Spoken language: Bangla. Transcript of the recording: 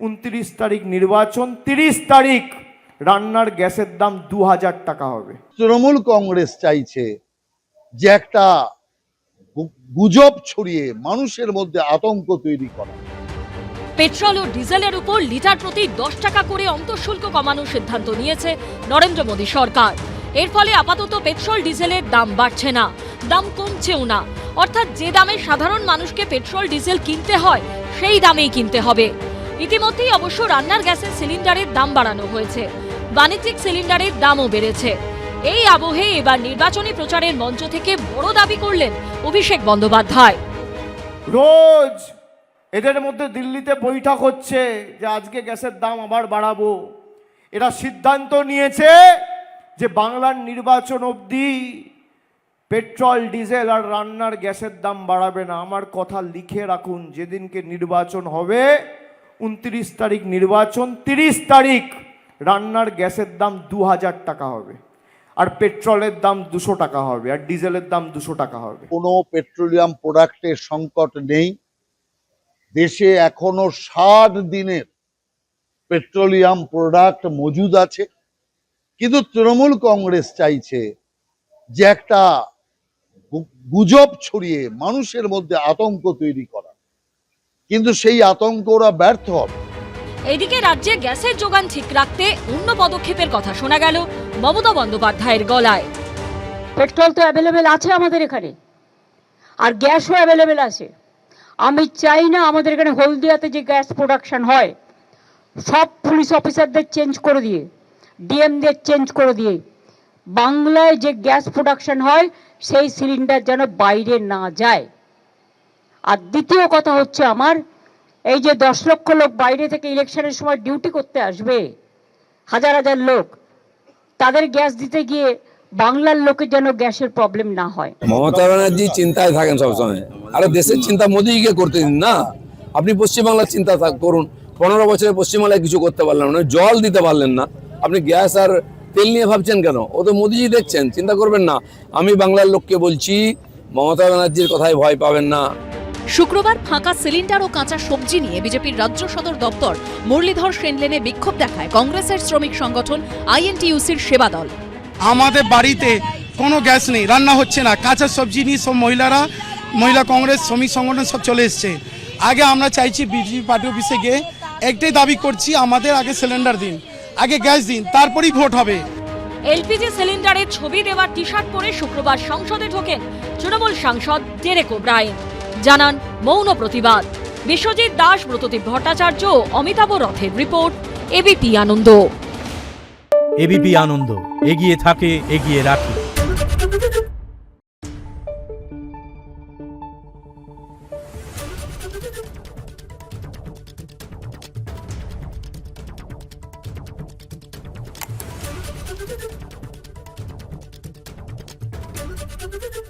29 তারিখ নির্বাচন, 30 তারিখ রান্নার গ্যাসের দাম 2000 টাকা হবে। তৃণমূল কংগ্রেস চাইছে যে একটা গুজব ছড়িয়ে মানুষের মধ্যে আতঙ্ক তৈরি করা। পেট্রোল ও ডিজেলের উপর লিটার প্রতি 10 টাকা করে অন্তঃশুল্ক কমানোর সিদ্ধান্ত নিয়েছে নরেন্দ্র মোদী সরকার। এর ফলে আপাতত পেট্রোল ডিজেলের দাম বাড়ছে না, দাম কমছেও না। অর্থাৎ যে দামে সাধারণ মানুষকে পেট্রোল ডিজেল কিনতে হয় সেই দামেই কিনতে হবে। ইতিমধ্যেই অবশ্য রান্নার গ্যাসের সিলিন্ডারের দাম বাড়ানো হয়েছে, বাণিজ্যিক সিলিন্ডারের দামও বেড়েছে। এই আবহে এবার নির্বাচনী প্রচারের মঞ্চ থেকে বড় দাবি করলেন অভিষেক বন্দ্যোপাধ্যায়। রোজ এদের মধ্যে দিল্লিতে বৈঠক হচ্ছে যে আজকে গ্যাসের দাম আবার বাড়াবো। এরা সিদ্ধান্ত নিয়েছে যে বাংলার নির্বাচন অবধি পেট্রোল ডিজেল আর রান্নার গ্যাসের দাম বাড়াবে না। আমার কথা লিখে রাখুন, যেদিনকে নির্বাচন হবে 29 তারিখ নির্বাচন, 30 তারিখ রান্নার গ্যাসের দাম 2000 টাকা হবে, আর পেট্রোলের দাম 200 টাকা হবে, আর ডিজেলের দাম 200 টাকা হবে। কোনো পেট্রোলিয়াম প্রোডাক্টের সংকট নেই দেশে, এখনো 60 দিনের পেট্রোলিয়াম প্রোডাক্ট মজুদ আছে। কিন্তু তৃণমূল কংগ্রেস চাইছে যে একটা গুজব ছড়িয়ে মানুষের মধ্যে আতঙ্ক তৈরি করা, কিন্তু সেই আতঙ্ক ওরা ব্যর্থ হবে। এদিকে রাজ্যে গ্যাসের যোগান ঠিক রাখতে অন্য পদক্ষেপের কথা শোনা গেল মমতা বন্দ্যোপাধ্যায়ের গলায়। পেট্রোল তো অ্যাভেলেবেল আছে আমাদের এখানে, আর গ্যাসও অ্যাভেলেবেল আছে। আমি চাই না আমাদের এখানে হলদিয়াতে যে গ্যাস প্রোডাকশন হয় সব পুলিশ অফিসারদের চেঞ্জ করে দিয়ে, ডিএমদের চেঞ্জ করে দিয়ে বাংলায় যে গ্যাস প্রোডাকশন হয় সেই সিলিন্ডার যেন বাইরে না যায়। আর দ্বিতীয় কথা হচ্ছে, আমার এই যে 10 লক্ষ লোক বাইরে থেকে ইলেকশনের সময় ডিউটি করতে আসবে, হাজার হাজার লোক, তাদের গ্যাস দিতে গিয়ে বাংলার লোকের যেন গ্যাসের প্রবলেম না হয়। মমতা ব্যানার্জি চিন্তায় থাকেন সবসময়, আরে দেশের চিন্তা মোদীকে করতে দিন না। আপনি পশ্চিমবাংলার চিন্তা করুন। 15 বছরে পশ্চিমবাংলায় কিছু করতে পারলেন না, জল দিতে পারলেন না, আপনি গ্যাস আর তেল নিয়ে ভাবছেন কেন? ও তো মোদীজি দেখছেন, চিন্তা করবেন না। আমি বাংলার লোককে বলছি, মমতা ব্যানার্জির কথায় ভয় পাবেন না। শুক্রবার ফাঁকা সিলিন্ডার ও কাঁচা সবজি নিয়ে বিজেপির রাজ্য সদর দপ্তর মুরলীধর সেন লেনে বিক্ষোভ দেখায় কংগ্রেসের শ্রমিক সংগঠন আইএনটিইউসির সেবা দল। আমাদের বাড়িতে কোনো গ্যাস নেই, রান্না হচ্ছে না, কাঁচা সবজি নিয়ে সব মহিলা কংগ্রেস শ্রমিক সংগঠন সব চলে এসছে। আগে আমরা চাইছি বিজেপি পার্টি অফিসে গিয়ে একটাই দাবি করছি, আমাদের আগে সিলিন্ডার দিন, আগে গ্যাস দিন, তারপরেই ভোট হবে। এলপিজি সিলিন্ডারের ছবি দেওয়া টি শার্ট পরে শুক্রবার সংসদে ঢোকেন তৃণমূল সাংসদ ডেরেক ওব্রায়েন, জানান মৌন প্রতিবাদ। বিশ্বজিৎ দাস, ব্রতদীপ ভট্টাচার্য ও অমিতাভ রথের রিপোর্ট, এবিপি আনন্দ। এবিপি আনন্দ, এগিয়ে থাকে, এগিয়ে রাখে। Thank you.